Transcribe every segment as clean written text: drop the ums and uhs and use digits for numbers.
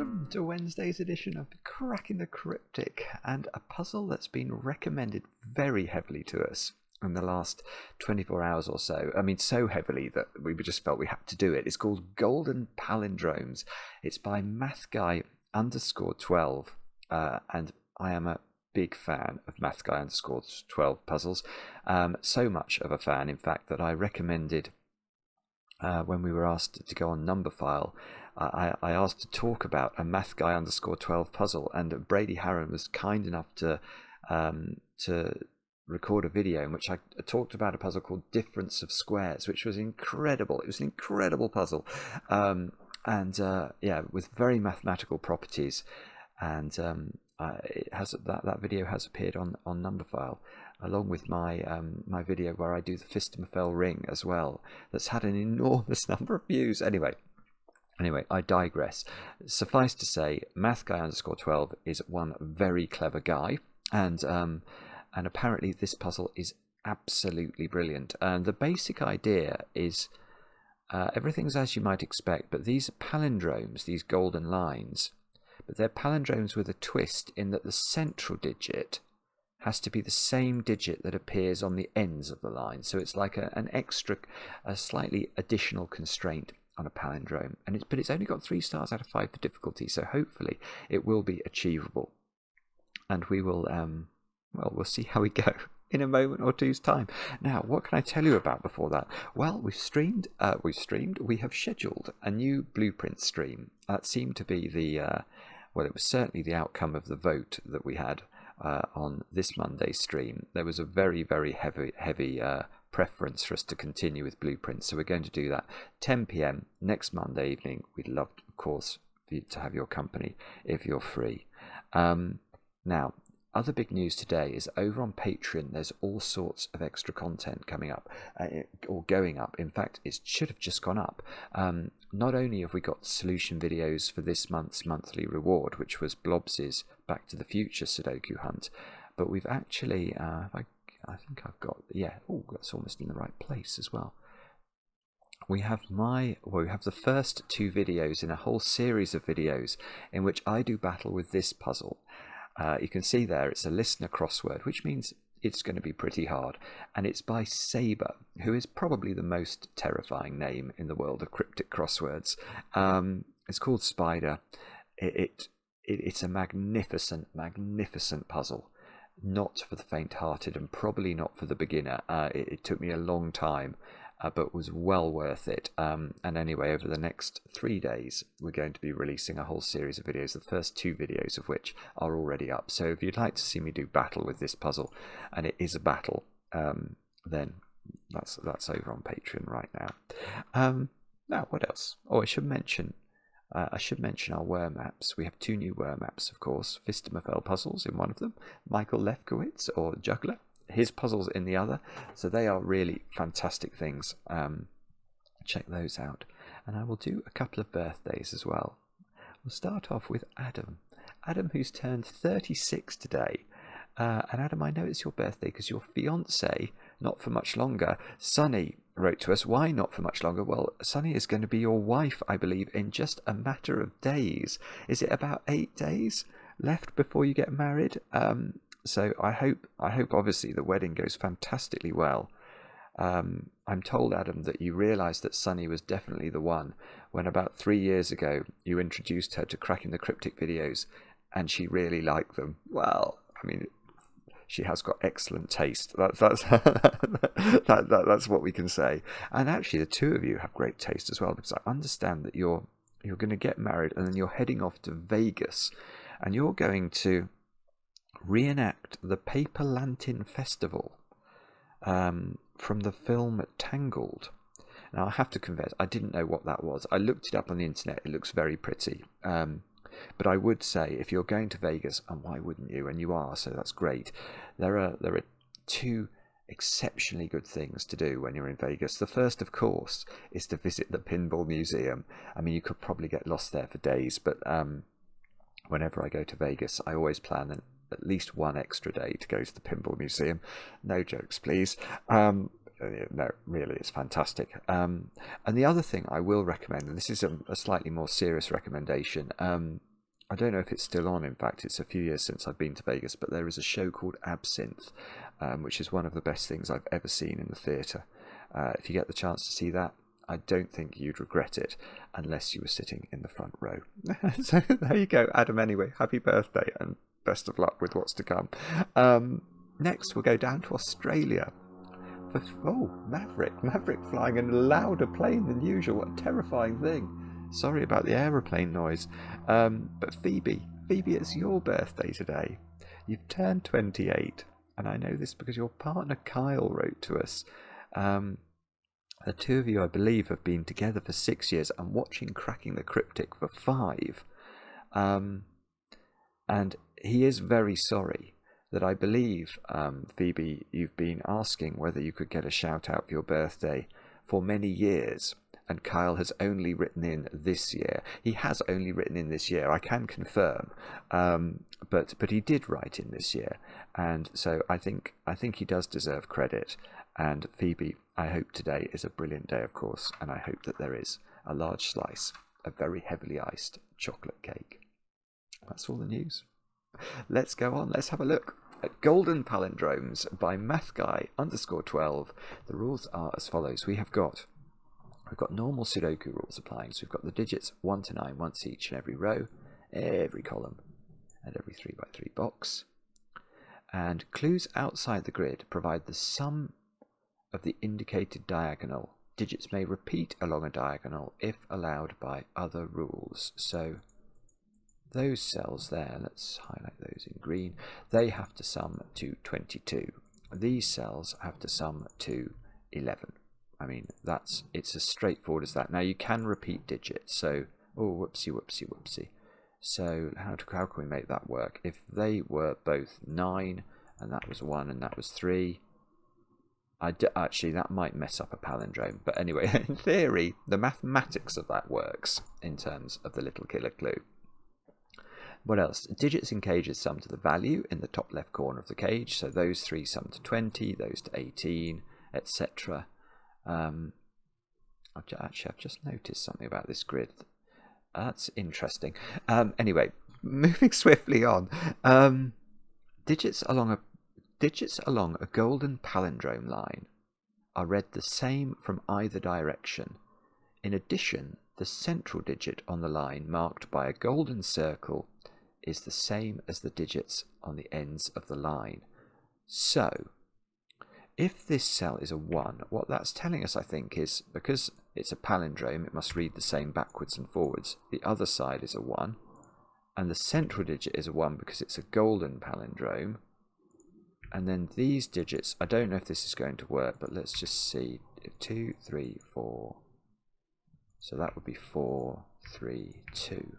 welcome to Wednesday's edition of Cracking the Cryptic, and a puzzle that's been recommended very heavily to us in the last 24 hours or so. I mean, so heavily that we just felt we had to do it. It's called Golden Palindromes. It's by mathguy_12, and I am a big fan of mathguy_12 puzzles. So much of a fan, in fact, that I recommended when we were asked to go on Numberphile. I asked to talk about a mathguy_12 puzzle, and Brady Harron was kind enough to record a video in which I talked about a puzzle called Difference of Squares, which was incredible. It was an incredible puzzle, yeah, with very mathematical properties, and it has that video has appeared on Numberphile, along with my my video where I do the Phistomefel ring as well. That's had an enormous number of views. Anyway, I digress. Suffice to say, mathguy_12 is one very clever guy, and apparently this puzzle is absolutely brilliant. And the basic idea is everything's as you might expect, but these are palindromes, these golden lines, but they're palindromes with a twist in that the central digit has to be the same digit that appears on the ends of the line. So it's like a slightly additional constraint on a palindrome, but it's only got 3 stars out of 5 for difficulty, so hopefully it will be achievable, and we will well, we'll see how we go in a moment or two's time. Now, what can I tell you about before that? Well, we have scheduled a new blueprint stream. That seemed to be the well, it was certainly the outcome of the vote that we had on this Monday's stream. There was a very, very heavy preference for us to continue with blueprints, so we're going to do that 10 p.m. next Monday evening. We'd love, of course, for you to have your company if you're free. Now, other big news today is over on Patreon. There's all sorts of extra content coming up, or going up. In fact, it should have just gone up. Not only have we got solution videos for this month's monthly reward, which was Blobs's Back to the Future Sudoku hunt, but we've actually, I think I've got, yeah, oh, that's almost in the right place as well. We have we have the first 2 videos in a whole series of videos in which I do battle with this puzzle. You can see there it's a listener crossword, which means it's going to be pretty hard, and it's by Saber, who is probably the most terrifying name in the world of cryptic crosswords. It's called Spider. It's a magnificent puzzle, not for the faint-hearted, and probably not for the beginner. It took me a long time, but was well worth it. And anyway, over the next 3 days, we're going to be releasing a whole series of videos, the first 2 videos of which are already up. So if you'd like to see me do battle with this puzzle, and it is a battle, then that's over on Patreon right now. Now, what else? Oh, I should mention our were maps. We have 2 new were maps, of course. Phistomefel puzzles in one of them, Michael Lefkowitz, or Juggler, his puzzles in the other. So they are really fantastic things. Check those out. And I will do a couple of birthdays as well. We'll start off with Adam, who's turned 36 today. And Adam, I know it's your birthday because your fiance, not for much longer, Sunny, wrote to us. Why not for much longer? Well, Sunny is going to be your wife, I believe, in just a matter of days. Is it about 8 days left before you get married? So I hope obviously the wedding goes fantastically well. I'm told, Adam, that you realised that Sunny was definitely the one when about 3 years ago you introduced her to Cracking the Cryptic videos, and she really liked them. Well, I mean, she has got excellent taste. That's what we can say. And actually, the 2 of you have great taste as well, because I understand that you're going to get married and then you're heading off to Vegas, and you're going to reenact the Paper Lantern Festival from the film Tangled. Now, I have to confess, I didn't know what that was. I looked it up on the internet. It looks very pretty. But I would say, if you're going to Vegas, and why wouldn't you? And you are, so that's great. There are 2 exceptionally good things to do when you're in Vegas. The first, of course, is to visit the Pinball Museum. I mean, you could probably get lost there for days, but whenever I go to Vegas, I always plan at least 1 extra day to go to the Pinball Museum. No jokes, please. No, really, it's fantastic. And the other thing I will recommend, and this is a slightly more serious recommendation, I don't know if it's still on. In fact, it's a few years since I've been to Vegas, but there is a show called Absinthe, which is one of the best things I've ever seen in the theatre. If you get the chance to see that, I don't think you'd regret it unless you were sitting in the front row. So there you go, Adam. Anyway, happy birthday and best of luck with what's to come. Next, we'll go down to Australia. Oh, Maverick flying in a louder plane than usual. What a terrifying thing. Sorry about the aeroplane noise. But Phoebe, it's your birthday today. You've turned 28, and I know this because your partner Kyle wrote to us. The two of you, I believe, have been together for 6 years and watching Cracking the Cryptic for 5. And he is very sorry that I believe, Phoebe, you've been asking whether you could get a shout out for your birthday for many years. And Kyle has only written in this year. He has only written in this year, I can confirm. But he did write in this year. And so I think he does deserve credit. And Phoebe, I hope today is a brilliant day, of course, and I hope that there is a large slice of very heavily iced chocolate cake. That's all the news. Let's go on. Let's have a look at Golden Palindromes by mathguy_12. The rules are as follows. We've got normal Sudoku rules applying. So we've got the digits 1 to 9 once each in every row, every column, and every 3 by 3 box. And clues outside the grid provide the sum of the indicated diagonal. Digits may repeat along a diagonal if allowed by other rules. So those cells there, let's highlight those in green, they have to sum to 22. These cells have to sum to 11. I mean, it's as straightforward as that. Now you can repeat digits, so whoopsie. So how can we make that work? If they were both 9 and that was 1 and that was 3, actually that might mess up a palindrome. But anyway, in theory, the mathematics of that works in terms of the little killer clue. What else? Digits in cages sum to the value in the top left corner of the cage. So those 3 sum to 20, those to 18, etc. I've just noticed something about this grid. That's interesting. Anyway, moving swiftly on. Digits along a golden palindrome line are read the same from either direction. In addition, the central digit on the line marked by a golden circle is the same as the digits on the ends of the line. So, if this cell is a 1, what that's telling us, I think, is because it's a palindrome, it must read the same backwards and forwards. The other side is a 1, and the central digit is a 1 because it's a golden palindrome. And then these digits, I don't know if this is going to work, but let's just see. 2, 3, 4. So that would be 4, 3, 2.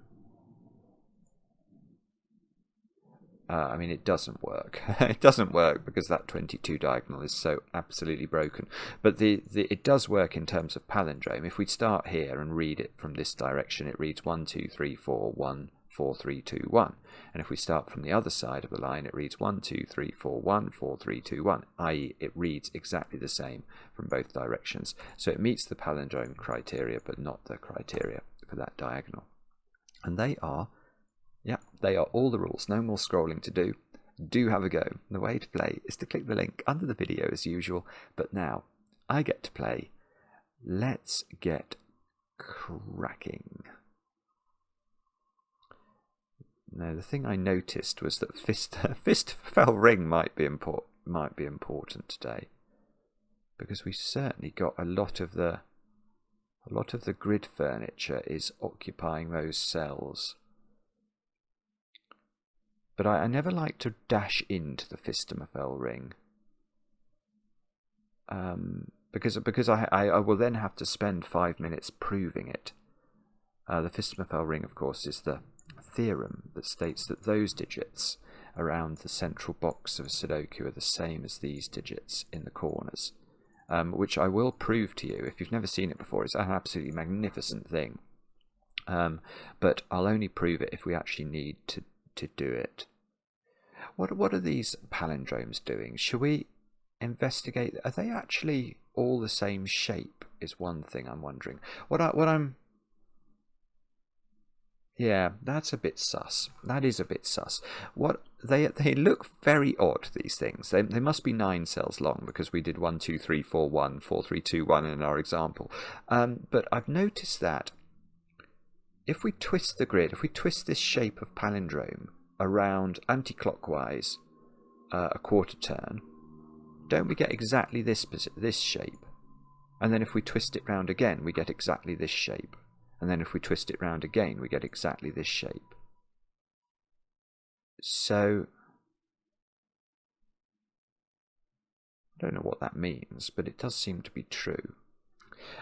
I mean, it doesn't work. It doesn't work because that 22 diagonal is so absolutely broken. But it does work in terms of palindrome. If we start here and read it from this direction, it reads 1, 2, 3, 4, 1, 4, 3, 2, 1. And if we start from the other side of the line, it reads 1, 2, 3, 4, 1, 4, 3, 2, 1, i.e. it reads exactly the same from both directions. So it meets the palindrome criteria, but not the criteria for that diagonal. And they are all the rules. No more scrolling to do. Do have a go. The way to play is to click the link under the video as usual. But now, I get to play. Let's get cracking. Now, the thing I noticed was that Phistomefel ring might be important today, because we certainly got a lot of the grid furniture is occupying those cells. But I never like to dash into the Phistomefel ring, because I will then have to spend 5 minutes proving it. The Phistomefel ring, of course, is the theorem that states that those digits around the central box of a Sudoku are the same as these digits in the corners, which I will prove to you. If you've never seen it before, it's an absolutely magnificent thing. But I'll only prove it if we actually need to do it. What are these palindromes doing? Should we investigate? Are they actually all the same shape? Is one thing I'm wondering. Yeah, that's a bit sus. That is a bit sus. What they look very odd, these things. They must be 9 cells long, because we did 1 2 3 4 1 4 3 2 1 in our example. But I've noticed that if we twist the grid, if we twist this shape of palindrome around anti-clockwise a quarter turn, don't we get exactly this shape? And then if we twist it round again, we get exactly this shape. And then if we twist it round again, we get exactly this shape. So I don't know what that means, but it does seem to be true.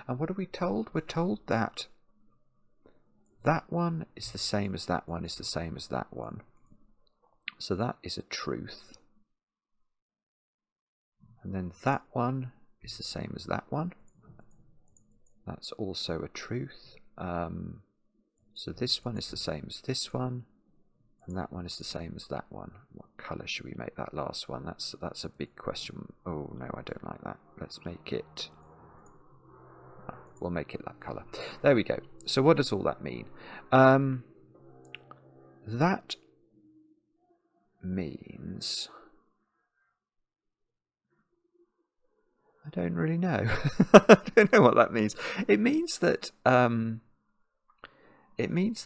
And what are we told? We're told that that one is the same as that one is the same as that one. So that is a truth. And then that one is the same as that one. That's also a truth. So this one is the same as this one, and that one is the same as that one. What colour should we make that last one? That's a big question. Oh no, I don't like that. Let's make it... we'll make it that colour. There we go. So what does all that mean? That means... I don't really know. I don't know what that means. It means that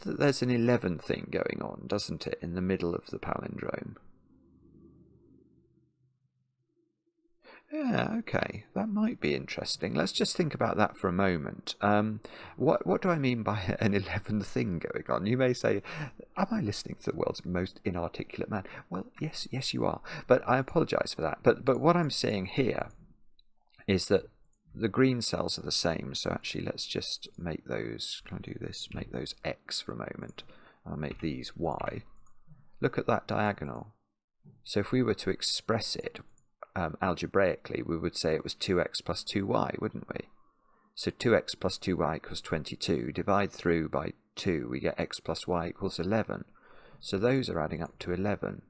there's an 11 thing going on, doesn't it, in the middle of the palindrome? Yeah, okay, that might be interesting. Let's just think about that for a moment. What do I mean by an 11th thing going on? You may say, am I listening to the world's most inarticulate man? Well, yes, you are. But I apologise for that. But what I'm saying here is that the green cells are the same. So actually, let's just make those, can I do this? Make those X for a moment. I'll make these Y. Look at that diagonal. So if we were to express it algebraically, we would say it was 2x plus 2y, wouldn't we? So 2x plus 2y equals 22. Divide through by 2, we get x plus y equals 11. So those are adding up to 11.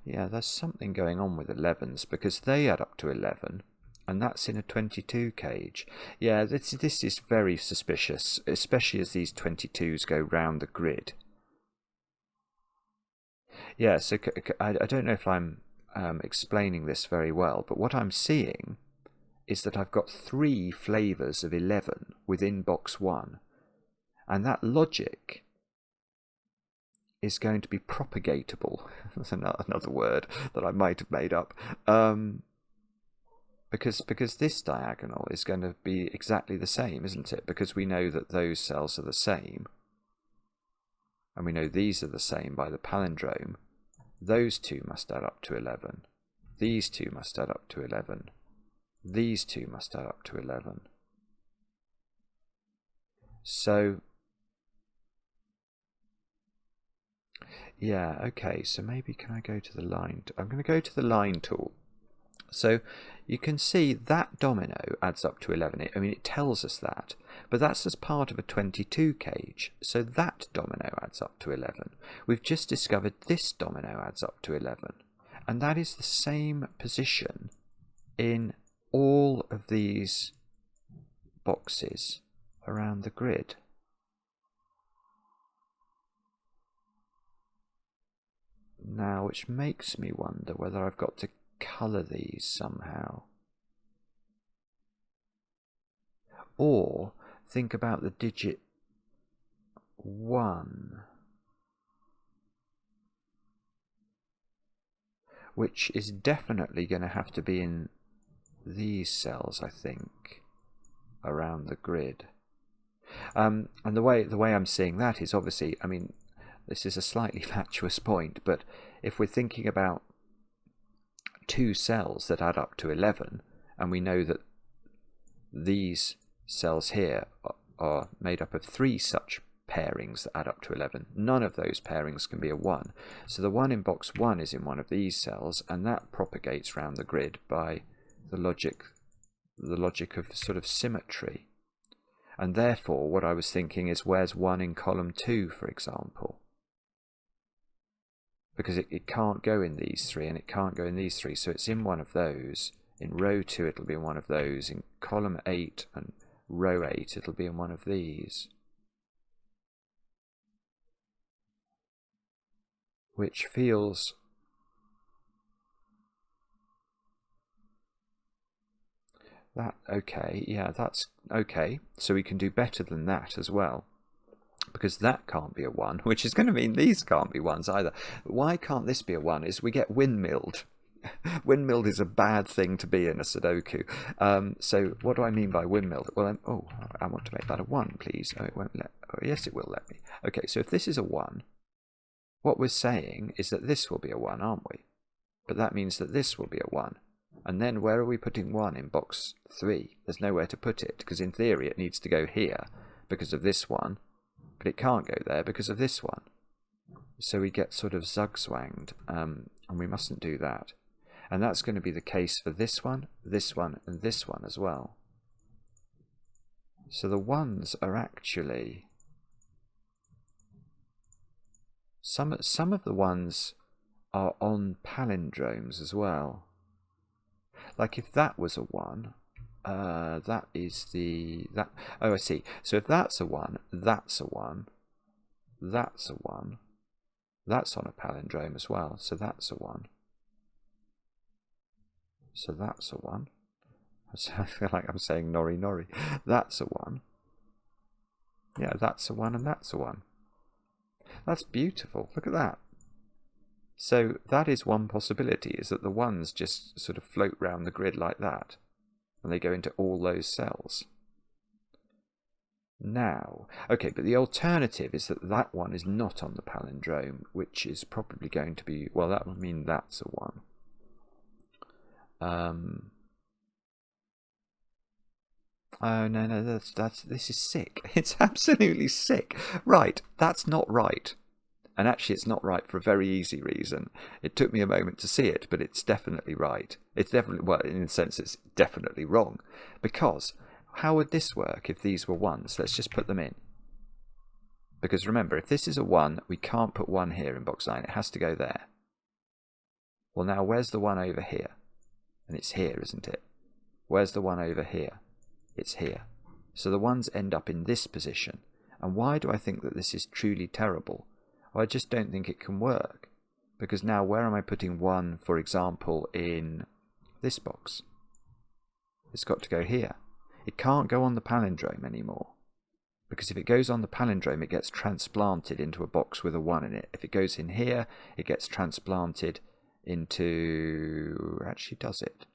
Yeah, there's something going on with 11s, because they add up to 11, and that's in a 22 cage. Yeah, this is very suspicious, especially as these 22s go round the grid. Yeah, so I don't know if I'm explaining this very well, but what I'm seeing is that I've got 3 flavours of 11 within box 1, and that logic is going to be propagatable. That's another word that I might have made up. Because this diagonal is going to be exactly the same, isn't it? Because we know that those cells are the same. And we know these are the same by the palindrome. Those two must add up to 11. These two must add up to 11. These two must add up to 11. So... yeah, okay, so maybe can I go to the line? I'm going to go to the line tool. So you can see that domino adds up to 11. I mean, it tells us that, but that's as part of a 22 cage. So that domino adds up to 11. We've just discovered this domino adds up to 11. And that is the same position in all of these boxes around the grid. Now, which makes me wonder whether I've got to colour these somehow. Or think about the digit 1, which is definitely going to have to be in these cells, I think, around the grid. And the way I'm seeing that is obviously, I mean, this is a slightly fatuous point, but if we're thinking about 2 cells that add up to 11, and we know that these cells here are made up of 3 such pairings that add up to 11, none of those pairings can be a 1. So the 1 in box 1 is in one of these cells, and that propagates round the grid by the logic of sort of symmetry. And therefore, what I was thinking is, where's 1 in column 2, for example? Because it can't go in these 3 and it can't go in these 3, so it's in one of those. In row 2 it'll be in one of those. In column 8 and row 8, it'll be in one of these. Which feels... that, okay, yeah, that's okay. So we can do better than that as well. Because that can't be a 1, which is going to mean these can't be 1s either. Why can't this be a 1 is we get windmilled. Windmilled is a bad thing to be in a Sudoku. So what do I mean by windmilled? Well, I want to make that a 1, please. Oh, it won't let... oh, yes, it will let me. Okay, so if this is a 1, what we're saying is that this will be a 1, aren't we? But that means that this will be a 1. And then where are we putting 1 in box 3? There's nowhere to put it, because in theory it needs to go here because of this one, but it can't go there because of this one. So we get sort of zugzwanged, and we mustn't do that. And that's going to be the case for this one, and this one as well. So the 1s are actually... Some of the 1s are on palindromes as well. Like if that was a 1, that is the... that. Oh, I see. So if that's a 1, that's a 1, that's a 1, that's on a palindrome as well. So that's a 1. So that's a 1. I feel like I'm saying nori nori. That's a 1. Yeah, that's a 1 and that's a 1. That's beautiful. Look at that. So that is one possibility, is that the 1s just sort of float round the grid like that, and they go into all those cells. Now, okay, but the alternative is that that 1 is not on the palindrome, which is probably going to be, well, that would mean that's a 1. Oh no, this is sick. It's absolutely sick. Right, that's not right. And actually it's not right for a very easy reason. It took me a moment to see it, but it's definitely right. It's definitely, well, in a sense it's definitely wrong. Because how would this work if these were 1s? Let's just put them in. Because remember, if this is a 1, we can't put 1 here in box 9. It has to go there. Well, now where's the 1 over here? And it's here, isn't it? Where's the 1 over here? It's here. So the 1s end up in this position. And why do I think that this is truly terrible? Well, I just don't think it can work. Because now where am I putting 1, for example, in this box? It's got to go here. It can't go on the palindrome anymore. Because if it goes on the palindrome, it gets transplanted into a box with a 1 in it. If it goes in here, it gets transplanted into... actually, does it?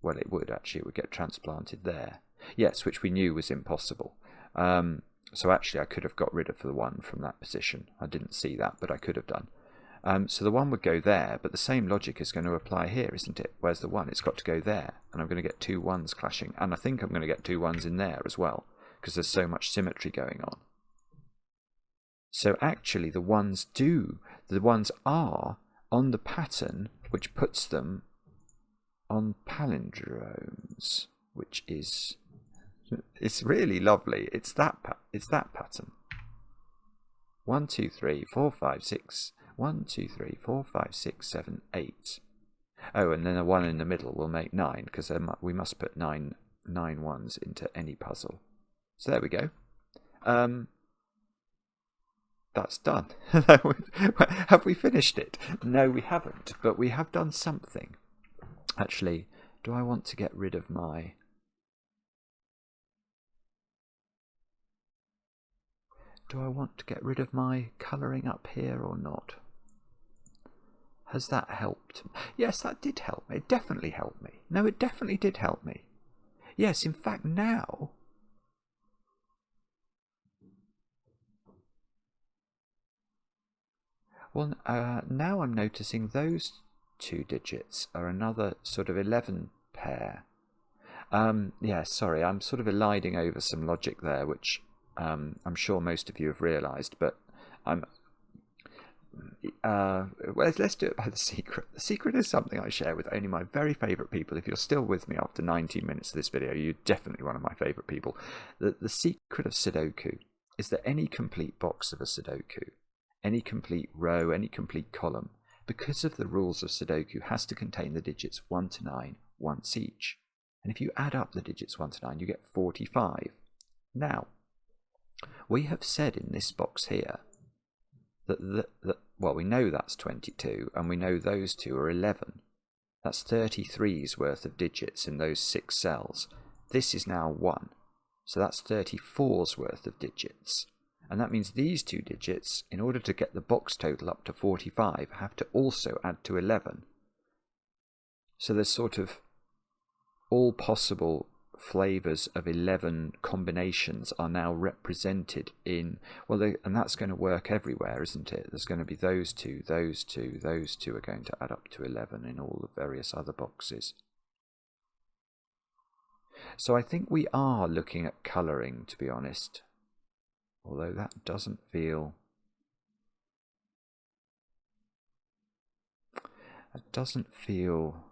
Well, it would actually. It would get transplanted there. Yes, which we knew was impossible. So actually, I could have got rid of the 1 from that position. I didn't see that, but I could have done. So the 1 would go there, but the same logic is going to apply here, isn't it? Where's the 1? It's got to go there, and I'm going to get 2 1s clashing. And I think I'm going to get 2 1s in there as well, because there's so much symmetry going on. So actually, the 1s are on the pattern, which puts them on palindromes, which is, it's really lovely. It's that pattern. 1 2 3 4 5 6 1 2 3 4 5 6 7 8. Oh, and then a 1 in the middle will make 9, because we must put 9 1s into any puzzle. So there we go. That's done. Have we finished it? No, we haven't, but we have done something. Actually, do I want to get rid of my... do I want to get rid of my colouring up here or not? Has that helped? Yes, that did help me. It definitely helped me. No, it definitely did help me. Yes, in fact, now... well, now I'm noticing those 2 digits are another sort of 11 pair. Yeah, sorry, I'm sort of eliding over some logic there, which I'm sure most of you have realised, but I'm... well, let's do it by the secret. The secret is something I share with only my very favourite people. If you're still with me after 19 minutes of this video, you're definitely one of my favourite people. The secret of Sudoku is that any complete box of a Sudoku, any complete row, any complete column, because of the rules of Sudoku, has to contain the digits 1 to 9 once each. And if you add up the digits 1 to 9, you get 45. Now, we have said in this box here that well, we know that's 22, and we know those two are 11. That's 33's worth of digits in those 6 cells. This is now 1, so that's 34's worth of digits. And that means these two digits, in order to get the box total up to 45, have to also add to 11. So there's sort of all possible flavours of 11 combinations are now represented in, well, and that's going to work everywhere, isn't it? There's going to be those two, those two, those two are going to add up to 11 in all the various other boxes. So I think we are looking at colouring, to be honest. Although that doesn't feel... That doesn't feel...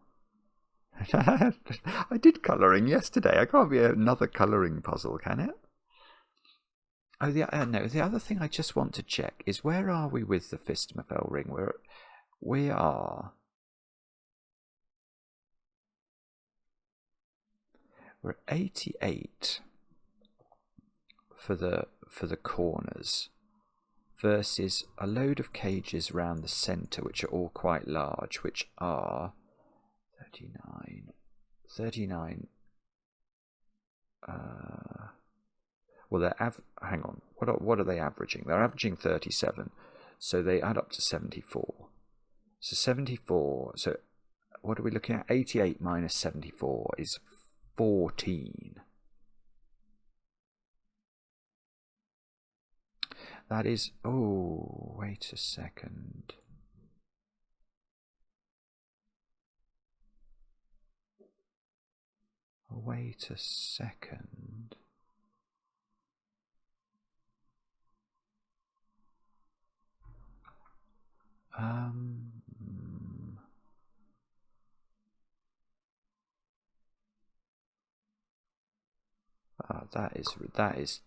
I did colouring yesterday. I can't be another colouring puzzle, can it? Oh, no. The other thing I just want to check is, where are we with the Phistomefel ring? We're 88 for the corners versus a load of cages around the centre, which are all quite large, which are 39. Well, they're hang on. What are they averaging? They're averaging 37, so they add up to 74. So 74. So what are we looking at? 88 minus 74 is 14. That is. Oh, wait a second. Wait a second.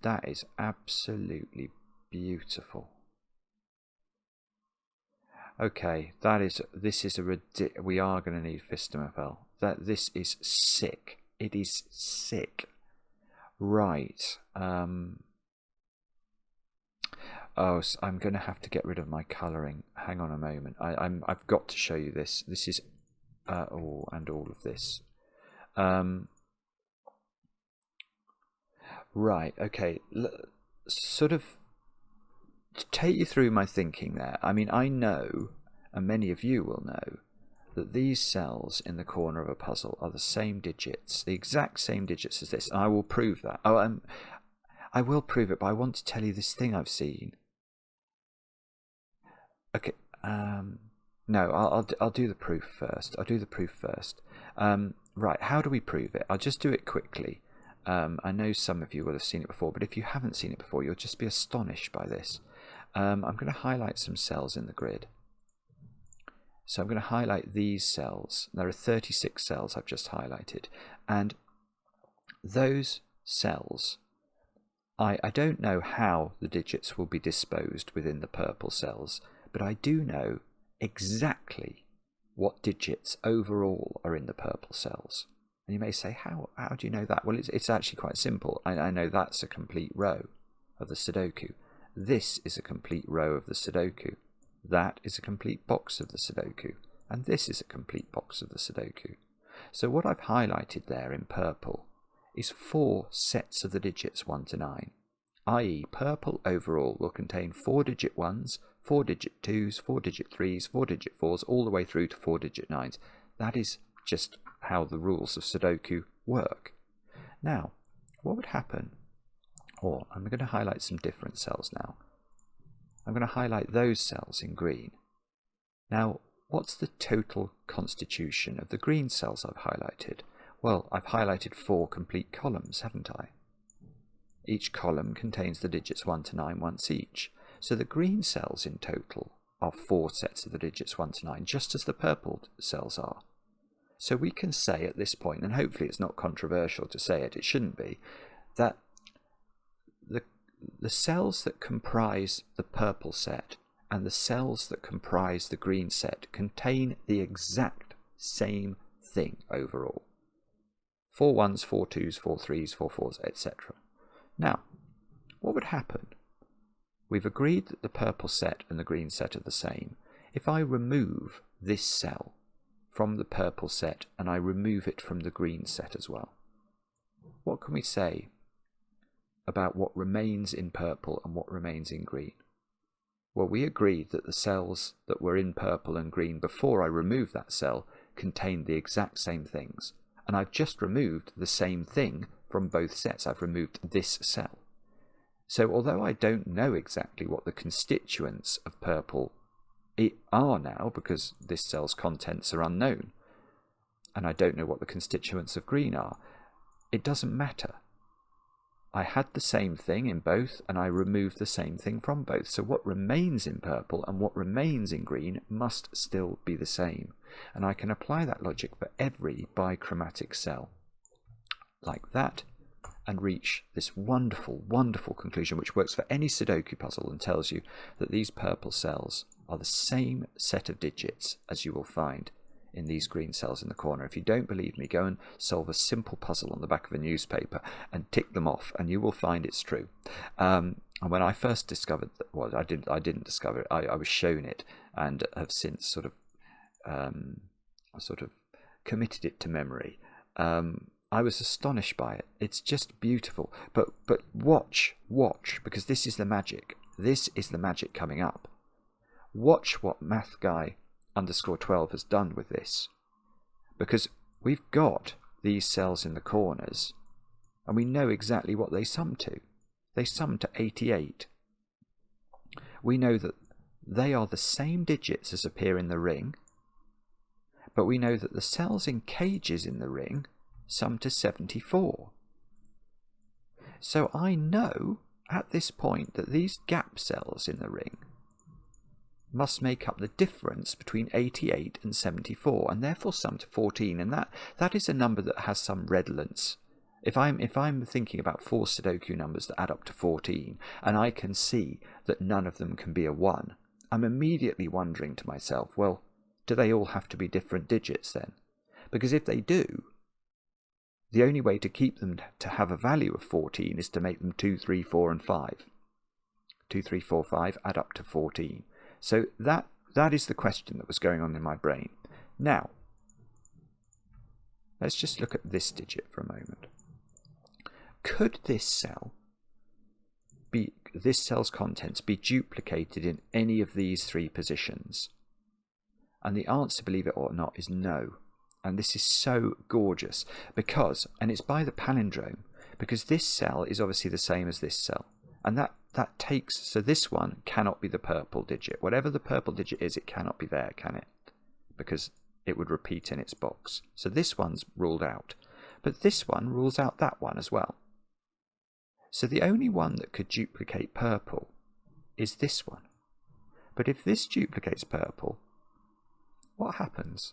That is absolutely beautiful. Okay, this is we are going to need Phistomefel. This is sick. It is sick. Right. Oh, so I'm going to have to get rid of my colouring. Hang on a moment. I've got to show you this. This is oh, and all of this. Right. Okay. Sort of to take you through my thinking there. I mean, I know, and many of you will know, that these cells in the corner of a puzzle are the same digits, the exact same digits as this. And I will prove that. Oh, I will prove it, but I want to tell you this thing I've seen. Okay. No, I'll do the proof first. I'll do the proof first. Right. How do we prove it? I'll just do it quickly. I know some of you will have seen it before, but if you haven't seen it before, you'll just be astonished by this. I'm going to highlight some cells in the grid. So I'm going to highlight these cells. There are 36 cells I've just highlighted. And those cells, I don't know how the digits will be disposed within the purple cells, but I do know exactly what digits overall are in the purple cells. And you may say, how do you know that? Well, it's actually quite simple. I know that's a complete row of the Sudoku. This is a complete row of the Sudoku. That is a complete box of the Sudoku. And this is a complete box of the Sudoku. So what I've highlighted there in purple is 4 sets of the digits 1 to 9. I.e. purple overall will contain 4-digit 1s, 4-digit 2s, 4-digit 3s, 4-digit 4s, all the way through to 4-digit 9s. That is just how the rules of Sudoku work. Now, what would happen? Or I'm going to highlight some different cells now. I'm going to highlight those cells in green. Now, what's the total constitution of the green cells I've highlighted? Well, I've highlighted 4 complete columns, haven't I? Each column contains the digits 1 to 9 once each. So the green cells in total are 4 sets of the digits 1 to 9, just as the purple cells are. So we can say at this point, and hopefully it's not controversial to say it, it shouldn't be, that the cells that comprise the purple set and the cells that comprise the green set contain the exact same thing overall. 4 1s, 4 2s, 4 3s, 4 4s, etc. Now, what would happen? We've agreed that the purple set and the green set are the same. If I remove this cell from the purple set and I remove it from the green set as well, what can we say about what remains in purple and what remains in green? Well, we agreed that the cells that were in purple and green before I removed that cell contained the exact same things. And I've just removed the same thing from both sets. I've removed this cell. So although I don't know exactly what the constituents of purple are now, because this cell's contents are unknown, and I don't know what the constituents of green are, it doesn't matter. I had the same thing in both, and I removed the same thing from both. So what remains in purple and what remains in green must still be the same. And I can apply that logic for every bichromatic cell, like that, and reach this wonderful, wonderful conclusion, which works for any Sudoku puzzle and tells you that these purple cells are the same set of digits as you will find in these green cells in the corner. If you don't believe me, go and solve a simple puzzle on the back of a newspaper and tick them off, and you will find it's true. And when I first discovered that, well, I didn't discover it. I was shown it, and have since sort of committed it to memory. I was astonished by it. It's just beautiful. But watch, because this is the magic. This is the magic coming up. Watch what mathguy_12 has done with this, because we've got these cells in the corners and we know exactly what they sum to. They sum to 88. We know that they are the same digits as appear in the ring, but we know that the cells in cages in the ring sum to 74. So I know at this point that these gap cells in the ring must make up the difference between 88 and 74, and therefore sum to 14, and that is a number that has some redolence. If I'm thinking about 4 Sudoku numbers that add up to 14, and I can see that none of them can be a 1, I'm immediately wondering to myself, well, do they all have to be different digits then? Because if they do, the only way to keep them to have a value of 14 is to make them 2, 3, 4 and 5. 2, 3, 4, 5 add up to 14. So that is the question that was going on in my brain. Now, let's just look at this digit for a moment. Could this cell's contents be duplicated in any of these 3 positions? And the answer, believe it or not, is no. And this is so gorgeous because, and it's by the palindrome, because this cell is obviously the same as this cell. And that takes, so this one cannot be the purple digit. Whatever the purple digit is, it cannot be there, can it? Because it would repeat in its box. So this one's ruled out. But this one rules out that one as well. So the only one that could duplicate purple is this one. But if this duplicates purple, what happens?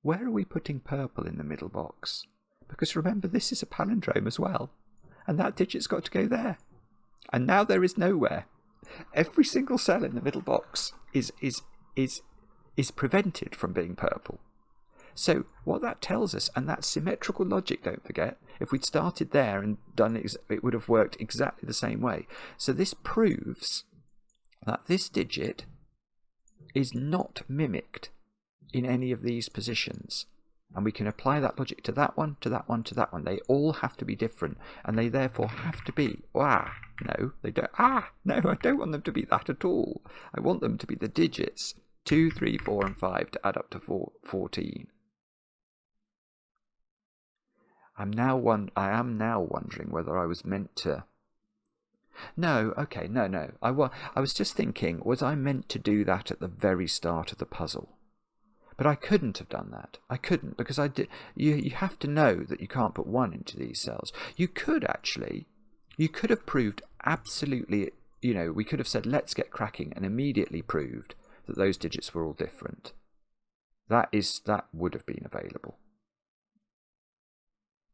Where are we putting purple in the middle box? Because remember, this is a palindrome as well. And that digit's got to go there. And now there is nowhere. Every single cell in the middle box is prevented from being purple. So what that tells us, and that's symmetrical logic, don't forget, if we'd started there and done it, it would have worked exactly the same way. So this proves that this digit is not mimicked in any of these positions. And we can apply that logic to that one, to that one, to that one. They all have to be different, and they therefore have to be, no, they don't, no, I don't want them to be that at all. I want them to be the digits 2, 3, 4 and 5 to add up to 14. I am now wondering whether I was meant to... No, okay, no. I was just thinking, was I meant to do that at the very start of the puzzle? But I couldn't have done that. I couldn't, because I did. You have to know that you can't put 1 into these cells. You could have proved absolutely, we could have said, let's get cracking, and immediately proved that those digits were all different. That would have been available.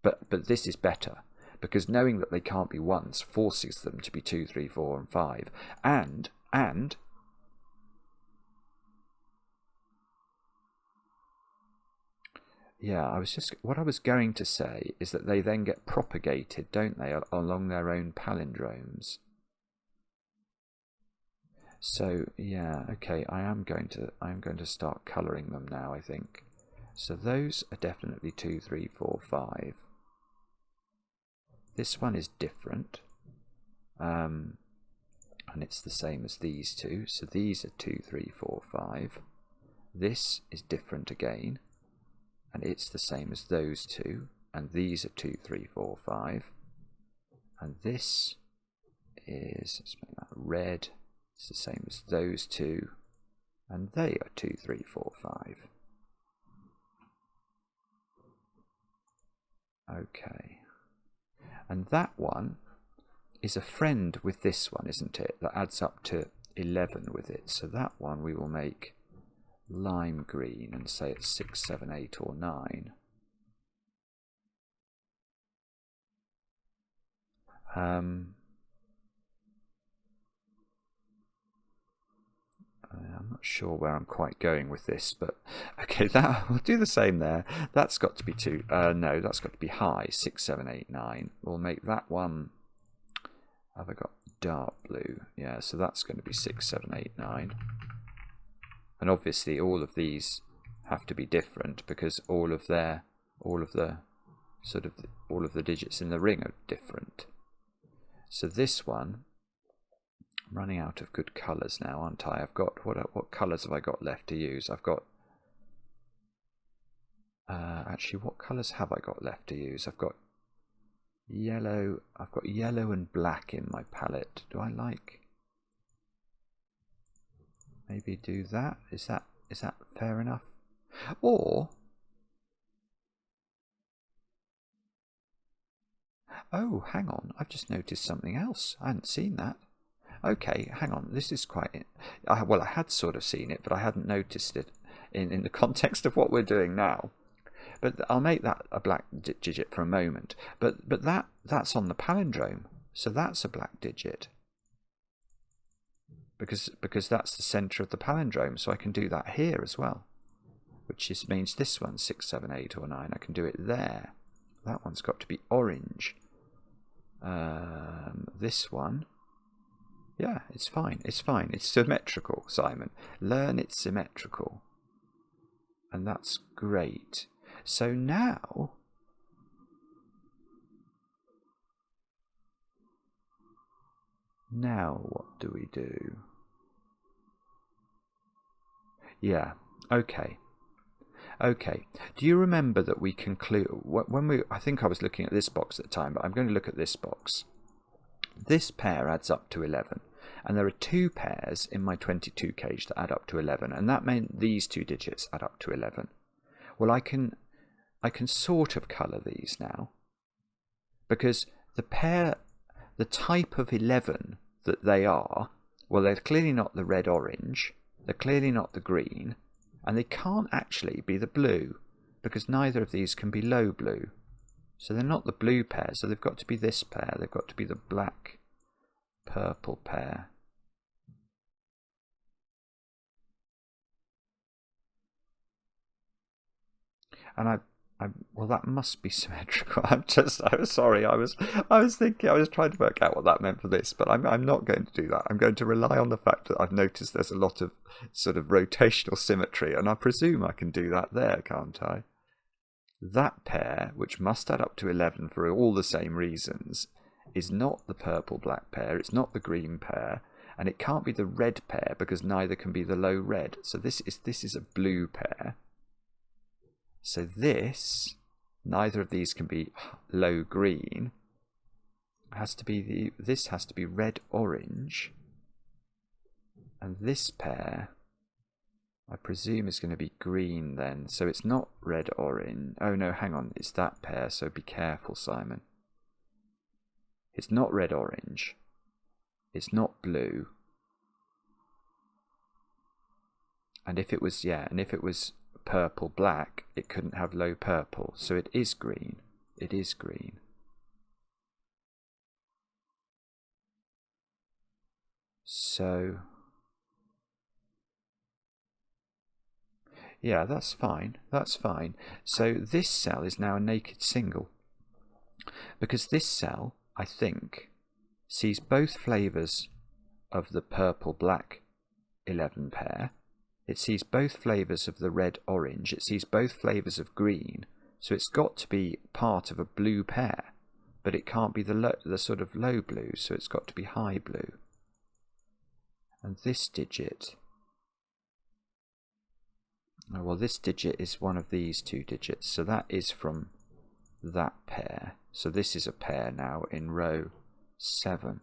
But this is better, because knowing that they can't be 1s forces them to be 2, 3, 4 and 5. And yeah, what I was going to say is that they then get propagated, don't they, along their own palindromes. So yeah, okay, I am going to start colouring them now, I think. So those are definitely 2, 3, 4, 5. This one is different, and it's the same as these two. So these are 2, 3, 4, 5. This is different again, and it's the same as those two. And these are 2, 3, 4, 5. And this is, let's make that red. It's the same as those two, and they are 2, 3, 4, 5. Okay, and that one is a friend with this one, isn't it? That adds up to 11 with it. So that one we will make lime green and say it's 6, 7, 8, or 9. I'm not sure where I'm quite going with this, but okay, that we'll do the same there. That's got to be 2. No, that's got to be high. 6, 7, 8, 9. We'll make that one. Have I got dark blue? Yeah, so that's going to be 6, 7, 8, 9. And obviously, all of these have to be different because all of the digits in the ring are different. So this one. I'm running out of good colours now, aren't I? I've got, what colours have I got left to use? I've got, actually, what colours have I got left to use? I've got yellow and black in my palette. Do I like, maybe do that? Is that fair enough? Or, oh, hang on, I've just noticed something else. I hadn't seen that. Okay, hang on, this is quite... well, I had sort of seen it, but I hadn't noticed it in the context of what we're doing now. But I'll make that a black digit for a moment. But that's on the palindrome, so that's a black digit. Because that's the centre of the palindrome, so I can do that here as well. Which means this one's 6, 7, 8, or 9. I can do it there. That one's got to be orange. This one... yeah, it's fine. It's fine. It's symmetrical, Simon. Learn it's symmetrical. And that's great. So now... now what do we do? Yeah, okay. Okay. Do you remember that we conclude... I think I was looking at this box at the time, but I'm going to look at this box. This pair adds up to 11, and there are 2 pairs in my 22 cage that add up to 11, and that meant these 2 digits add up to 11. Well, I can sort of colour these now, because the type of 11 that they are, well, they're clearly not the red-orange, they're clearly not the green, and they can't actually be the blue, because neither of these can be low blue. So they're not the blue pair, so they've got to be this pair. They've got to be the black-purple pair. And well, that must be symmetrical. I'm sorry. I was thinking, I was trying to work out what that meant for this, but I'm not going to do that. I'm going to rely on the fact that I've noticed there's a lot of sort of rotational symmetry, and I presume I can do that there, can't I? That pair, which must add up to 11 for all the same reasons, is not the purple-black pair, it's not the green pair, and it can't be the red pair because neither can be the low red. So this is a blue pair. So neither of these can be low green. This has to be red-orange, and this pair, I presume, is going to be green then. So it's not red-orange. Oh no, hang on. It's that pair, so be careful, Simon. It's not red-orange. It's not blue. And if it was purple-black, it couldn't have low purple. So it is green. It is green. So... Yeah, that's fine. That's fine. So this cell is now a naked single. Because this cell, I think, sees both flavours of the purple-black 11 pair. It sees both flavours of the red-orange. It sees both flavours of green. So it's got to be part of a blue pair. But it can't be the sort of low blue, so it's got to be high blue. And this digit... Oh, well, this digit is one of these two digits. So that is from that pair. So this is a pair now in row 7.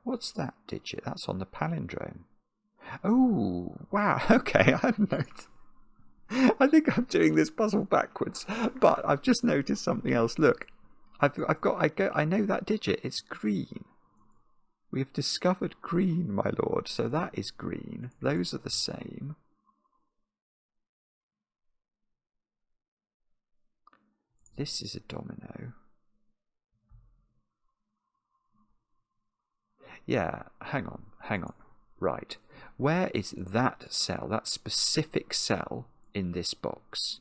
What's that digit? That's on the palindrome. Oh, wow. Okay, I think I'm doing this puzzle backwards, but I've just noticed something else. Look, I know that digit. It's green. We've discovered green, my lord. So that is green. Those are the same. This is a domino. Yeah, hang on. Right. Where is that cell, that specific cell in this box?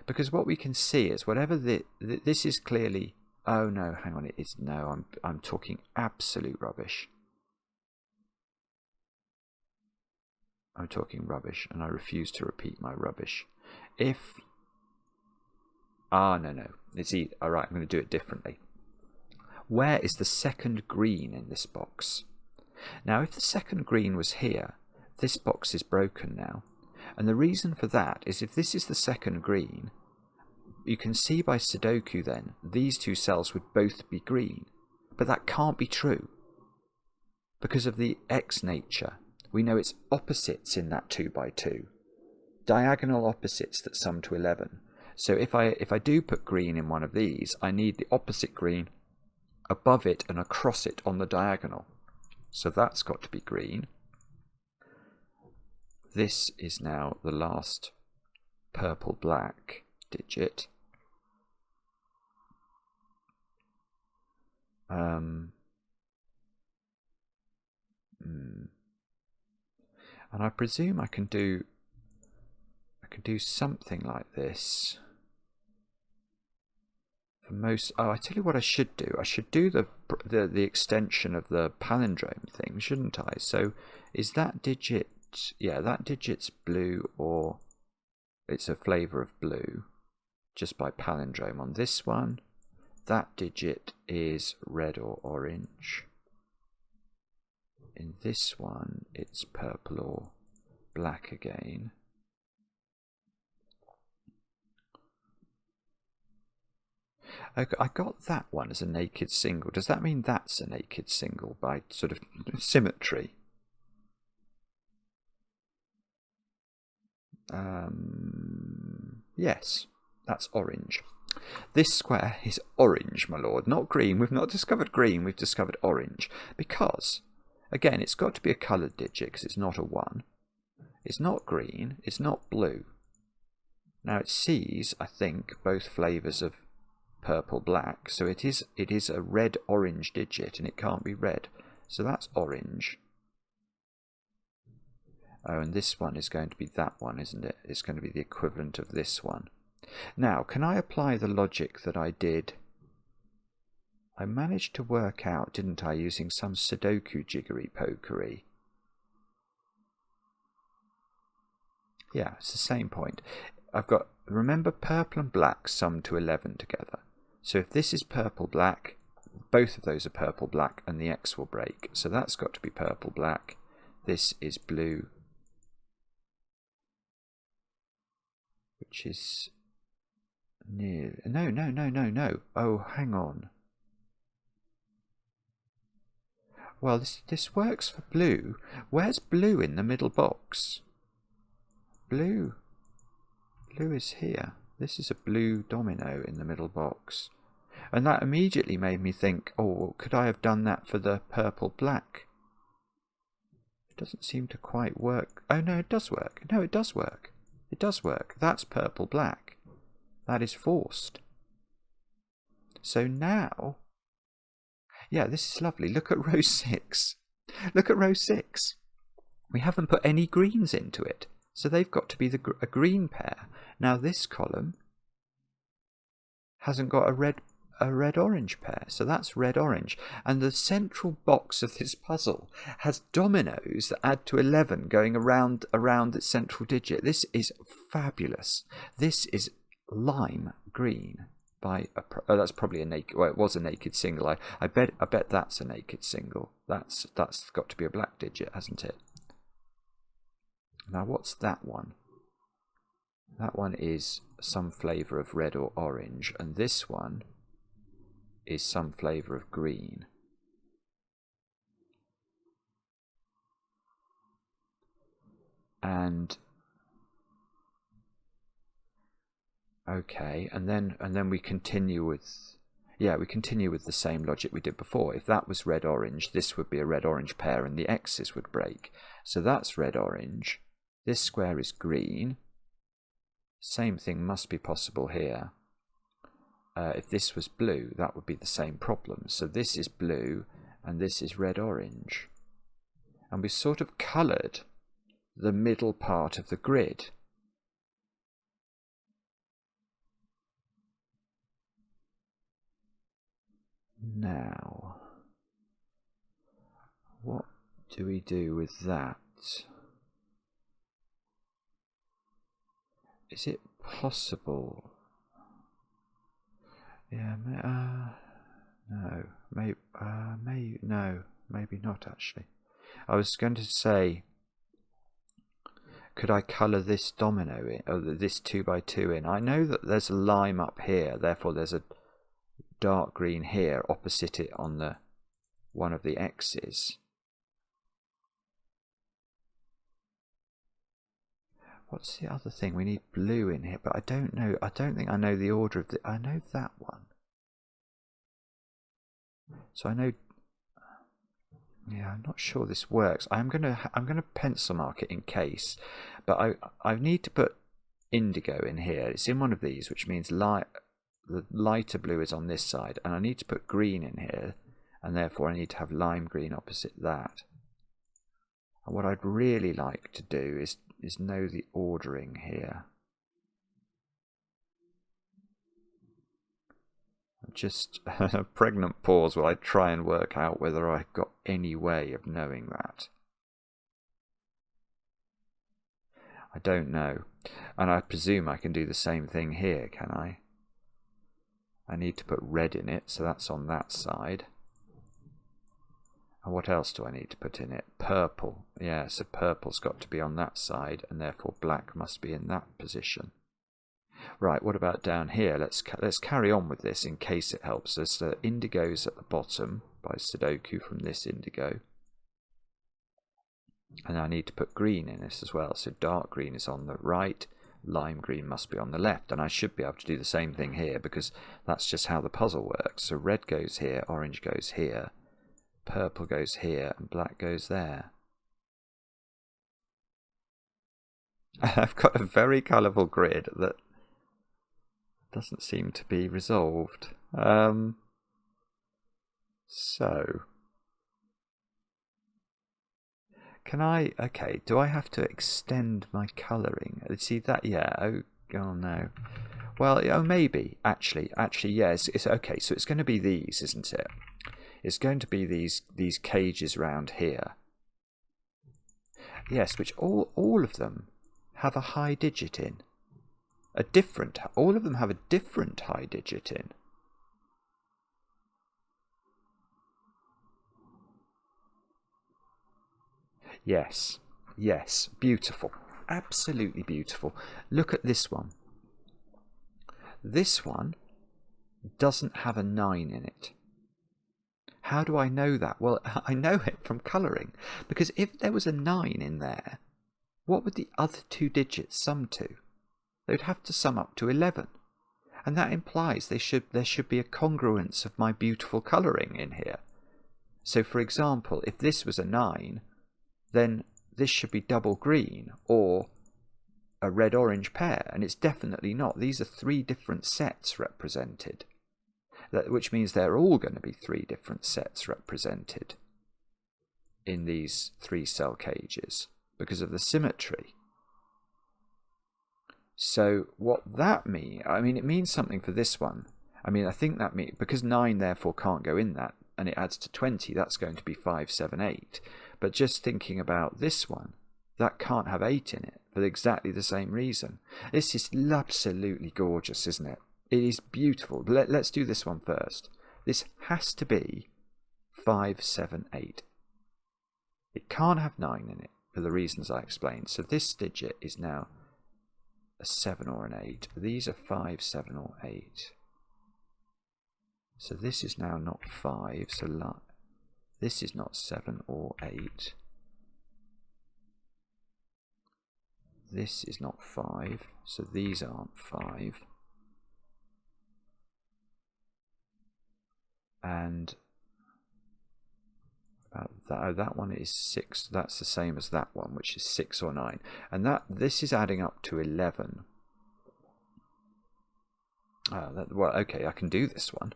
Because what we can see is whatever this is clearly... Oh no, hang on, it is... No, I'm talking absolute rubbish. I'm talking rubbish, and I refuse to repeat my rubbish. If... Ah, no. It's alright, I'm going to do it differently. Where is the second green in this box? Now, if the second green was here, this box is broken now. And the reason for that is if this is the second green, you can see by Sudoku then, these two cells would both be green. But that can't be true. Because of the X nature, we know it's opposites in that 2 by 2. Diagonal opposites that sum to 11. So if I do put green in one of these, I need the opposite green above it and across it on the diagonal. So that's got to be green. This is now the last purple-black digit. And I presume I can do something like this. For most, I tell you what I should do. I should do the extension of the palindrome thing, shouldn't I? So is that digit? Yeah, that digit's blue, or it's a flavour of blue, just by palindrome. On this one, that digit is red or orange. In this one, it's purple or black again. I got that one as a naked single. Does that mean that's a naked single by sort of symmetry? Yes, that's orange. This square is orange, my lord, not green. We've not discovered green, we've discovered orange. Because, again, it's got to be a coloured digit because it's not a 1. It's not green, it's not blue. Now it sees, I think, both flavours of purple black, so it is a red orange digit, and it can't be red, so that's orange. Oh, and this one is going to be that one, isn't it? It's going to be the equivalent of this one. Now, can I apply the logic that I did? I managed to work out, didn't I, using some Sudoku jiggery pokery. Yeah, it's the same point. I've got, remember, purple and black sum to 11 together. So if this is purple-black, both of those are purple-black, and the X will break. So that's got to be purple-black. This is blue, which is near... No. Oh, hang on. Well, this works for blue. Where's blue in the middle box? Blue is here. This is a blue domino in the middle box. And that immediately made me think, oh, could I have done that for the purple-black? It doesn't seem to quite work. Oh, no, it does work. No, it does work. It does work. That's purple-black. That is forced. So now... Yeah, this is lovely. Look at row 6. Look at row 6. We haven't put any greens into it, so they've got to be a green pair. Now this column hasn't got a red-orange pair, so that's red-orange. And the central box of this puzzle has dominoes that add to 11 going around the central digit. This is fabulous. This is lime green by that's probably a naked. Well, it was a naked single. I bet that's a naked single. That's got to be a black digit, hasn't it? Now what's that one? That one is some flavour of red or orange, and this one is some flavour of green. And okay, and then we continue with the same logic we did before. If that was red orange, this would be a red orange pair and the X's would break. So that's red orange. This square is green. Same thing must be possible here. If this was blue, that would be the same problem. So this is blue and this is red-orange. And we sort of coloured the middle part of the grid. Now, what do we do with that? Is it possible? Yeah, no, maybe not actually. I was going to say, could I colour this domino in, or this 2x2 in? I know that there's a lime up here, therefore there's a dark green here opposite it on the one of the X's. What's the other thing? We need blue in here, but I don't know. I don't think I know the order of the. I know that one. So I know. Yeah, I'm not sure this works. I'm gonna pencil mark it in case, but I need to put indigo in here. It's in one of these, which means the lighter blue is on this side, and I need to put green in here, and therefore I need to have lime green opposite that. And what I'd really like to do is know the ordering here. Just a pregnant pause while I try and work out whether I've got any way of knowing that. I don't know. And I presume I can do the same thing here, can I? I need to put red in it, so that's on that side. And what else do I need to put in it? Purple. Yeah, so purple's got to be on that side, and therefore black must be in that position. Right, what about down here? Let's carry on with this in case it helps us. So indigo's at the bottom by Sudoku from this indigo. And I need to put green in this as well. So dark green is on the right, lime green must be on the left. And I should be able to do the same thing here because that's just how the puzzle works. So red goes here, orange goes here, purple goes here, and black goes there. I've got a very colourful grid that doesn't seem to be resolved. So can I, okay, do I have to extend my colouring? See that, yeah, oh no. Well, oh, maybe, actually, yes, it's okay, so it's going to be these, isn't it? It's going to be these cages round here. Yes, which all of them have a high digit in. All of them have a different high digit in. Yes, yes, beautiful, absolutely beautiful. Look at this one. This one doesn't have a 9 in it. How do I know that? Well, I know it from colouring, because if there was a 9 in there, what would the other two digits sum to? They'd have to sum up to 11. And that implies there should be a congruence of my beautiful colouring in here. So for example, if this was a 9, then this should be double green or a red-orange pair, and it's definitely not. These are 3 different sets represented, which means they're all going to be 3 different sets represented in these 3 cell cages. because of the symmetry. So what that means, I mean, it means something for this one. I mean, I think that means, because 9 therefore can't go in that, and it adds to 20, that's going to be 5, 7, 8. But just thinking about this one, that can't have 8 in it for exactly the same reason. This is absolutely gorgeous, isn't it? It is beautiful. Let's do this one first. This has to be 5, 7, 8. It can't have 9 in it for the reasons I explained. So this digit is now a 7 or an 8. These are 5, 7 or 8. So this is now not 5. So this is not 7 or 8. This is not 5. So these aren't 5. And that one is 6. That's the same as that one, which is 6 or 9. And this is adding up to 11. Well, okay, I can do this one.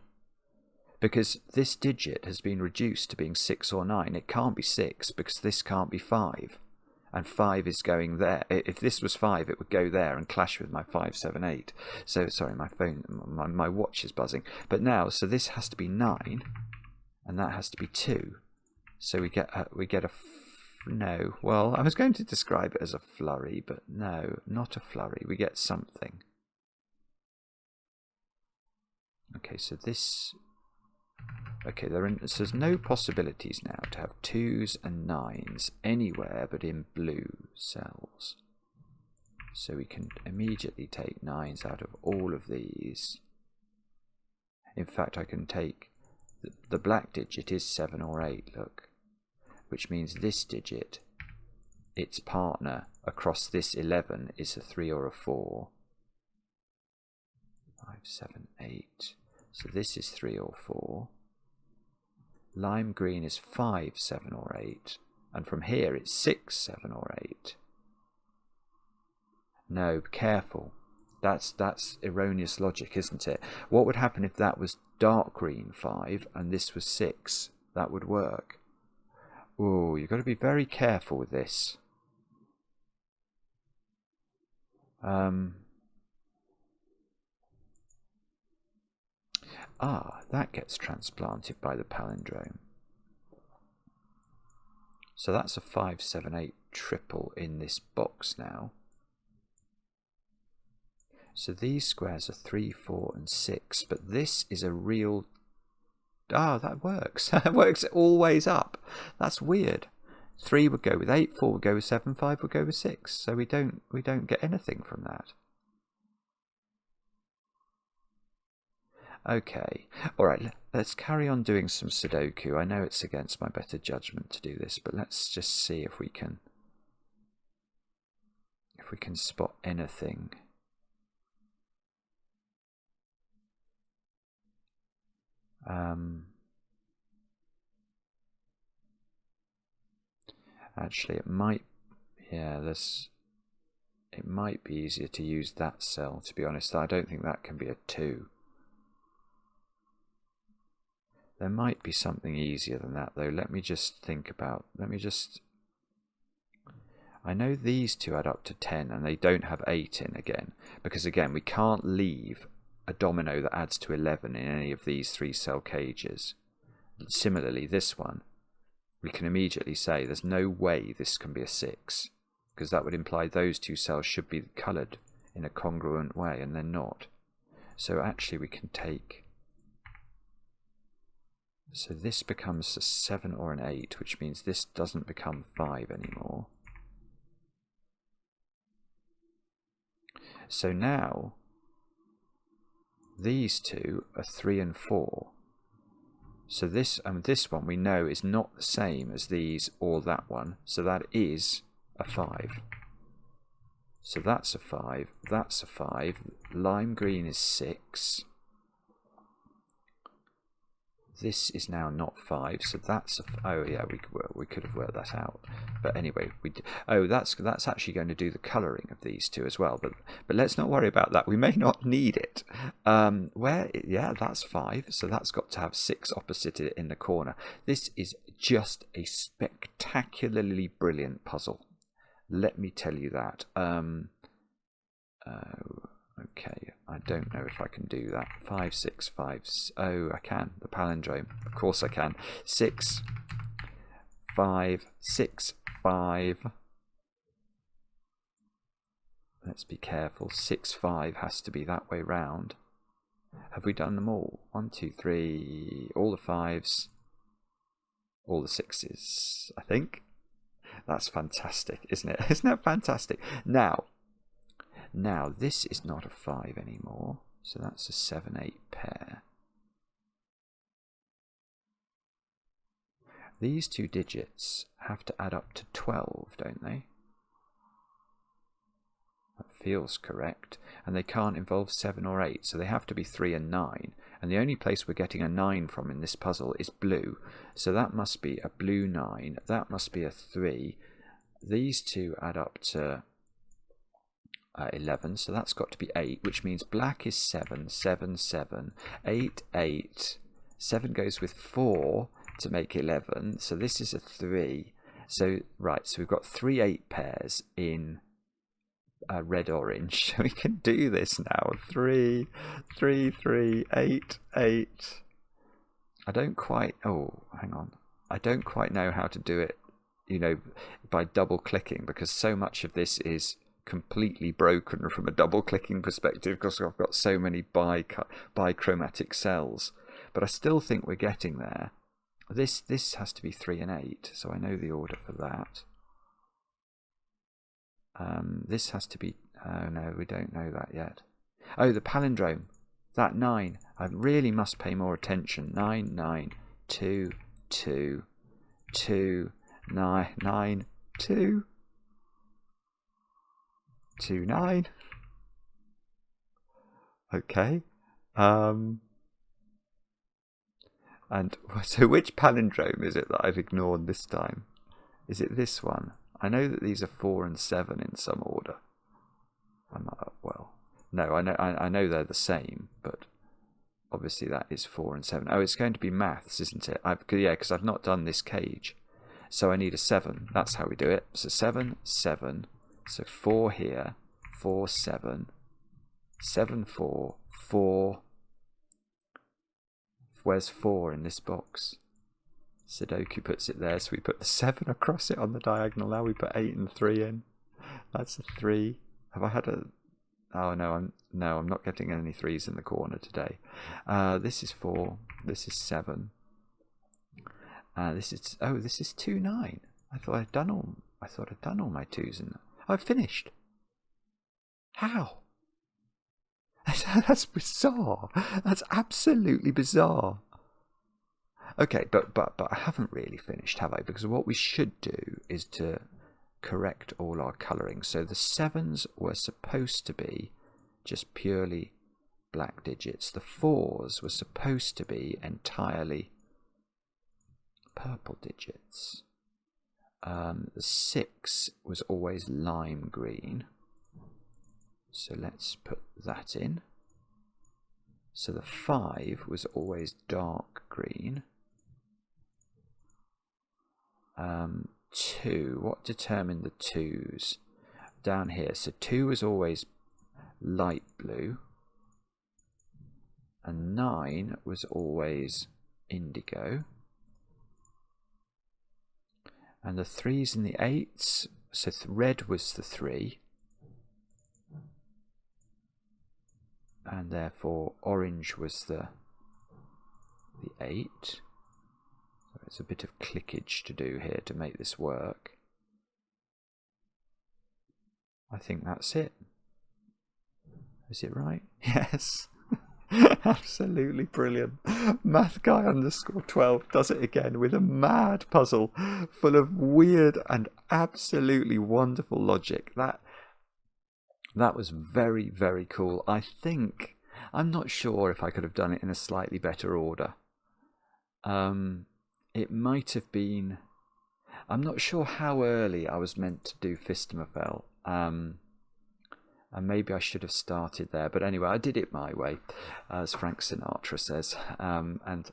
Because this digit has been reduced to being 6 or 9. It can't be 6 because this can't be 5. And 5 is going there. If this was 5, it would go there and clash with my 5, 7, 8. So, sorry, my phone, my watch is buzzing. But now, so this has to be 9, and that has to be 2. So we get a no. Well, I was going to describe it as a flurry, but no, not a flurry. We get something. Okay, so this. Okay, so there's no possibilities now to have 2s and 9s anywhere but in blue cells. So we can immediately take 9s out of all of these. In fact, I can take the black digit is 7 or 8, look. Which means this digit, its partner across this 11 is a 3 or a 4. 5, 7, 8. So this is 3 or 4. Lime green is 5, 7 or 8. And from here it's 6, 7 or 8. No, careful. That's erroneous logic, isn't it? What would happen if that was dark green 5 and this was 6? That would work. Oh, you've got to be very careful with this. That gets transplanted by the palindrome. So that's a 5, 7, 8 triple in this box now. So these squares are 3, 4 and 6, but this is a real... that works. That works always up. That's weird. 3 would go with 8, 4 would go with 7, 5 would go with 6. So we don't get anything from that. Okay, alright, let's carry on doing some Sudoku. I know it's against my better judgment to do this, but let's just see if we can spot anything. Actually, it might be easier to use that cell, to be honest. I don't think that can be a 2. There might be something easier than that, though. Let me just think about... I know these two add up to 10, and they don't have 8 in again. Because, again, we can't leave a domino that adds to 11 in any of these 3-cell cages. Similarly, this one, we can immediately say there's no way this can be a 6. Because that would imply those 2 cells should be coloured in a congruent way, and they're not. So, actually, we can take... So this becomes a 7 or an 8, which means this doesn't become 5 anymore. So now, these two are 3 and 4. So this one we know is not the same as these or that one. So that is a 5. So that's a 5. That's a 5. Lime green is 6. This is now not 5, so that's a... Oh yeah, we could have worked that out. But anyway, that's actually going to do the colouring of these two as well. But let's not worry about that. We may not need it. Yeah, that's 5, so that's got to have 6 opposite it in the corner. This is just a spectacularly brilliant puzzle. Let me tell you that. Okay, I don't know if I can do that. 5, 6, 5. Oh, I can. The palindrome. Of course I can. 6, 5, 6, 5. Let's be careful. 6, 5 has to be that way round. Have we done them all? 1, 2, 3. All the 5s. All the 6s, I think. That's fantastic, isn't it? Isn't that fantastic? Now, this is not a 5 anymore. So that's a 7, 8 pair. These two digits have to add up to 12, don't they? That feels correct. And they can't involve 7 or 8, so they have to be 3 and 9. And the only place we're getting a 9 from in this puzzle is blue. So that must be a blue 9. That must be a 3. These two add up to 11, so that's got to be 8, which means black is 7, 7, 7, 8, 8. 7 goes with 4 to make 11, so this is a 3. So, right, so we've got 3 8 pairs in red orange. We can do this now. 3, 3, 3, 8, 8. I don't quite, oh, hang on. I don't quite know how to do it, you know, by double clicking, because so much of this is completely broken from a double clicking perspective because I've got so many bichromatic cells. But I still think we're getting there. This has to be 3 and 8, so I know the order for that. This has to be, oh no, we don't know that yet. Oh, the palindrome, that 9. I really must pay more attention. 9, 9, 2, 2, 2, 9, 9, 2, 2, 9. Okay. And so which palindrome is it that I've ignored this time? Is it this one? I know that these are 4 and 7 in some order. Well, no, I know they're the same, but obviously that is 4 and 7. Oh, it's going to be maths, isn't it? Yeah, because I've not done this cage. So I need a 7. That's how we do it. So 7, 7. So 4 here. 4, 7. 7, 4. 4. Where's 4 in this box? Sudoku puts it there, so we put the 7 across it on the diagonal. Now we put 8 and 3 in. That's a 3. Have I had a... Oh no, I'm not getting any 3s in the corner today. This is 4. This is 7. This is 2, 9. I thought I'd done all my 2s in. I've finished. How? That's bizarre. That's absolutely bizarre. Okay, but I haven't really finished, have I? Because what we should do is to correct all our colouring. So the 7s were supposed to be just purely black digits. The 4s were supposed to be entirely purple digits. The 6 was always lime green. So let's put that in. So the 5 was always dark green. 2, what determined the 2s? Down here, so 2 was always light blue. And 9 was always indigo. And the 3s and the 8s, so red was the 3. And therefore orange was the 8. So it's a bit of clickage to do here to make this work. I think that's it. Is it right? Yes. Absolutely brilliant. Math guy _12 does it again with a mad puzzle full of weird and absolutely wonderful logic. That was very, very cool. I'm not sure if I could have done it in a slightly better order. It might have been... I'm not sure how early I was meant to do Phistomefel. And maybe I should have started there. But anyway, I did it my way, as Frank Sinatra says. And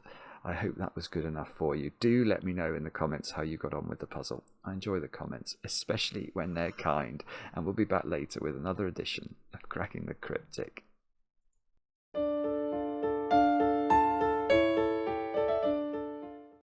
I hope that was good enough for you. Do let me know in the comments how you got on with the puzzle. I enjoy the comments, especially when they're kind. And we'll be back later with another edition of Cracking the Cryptic.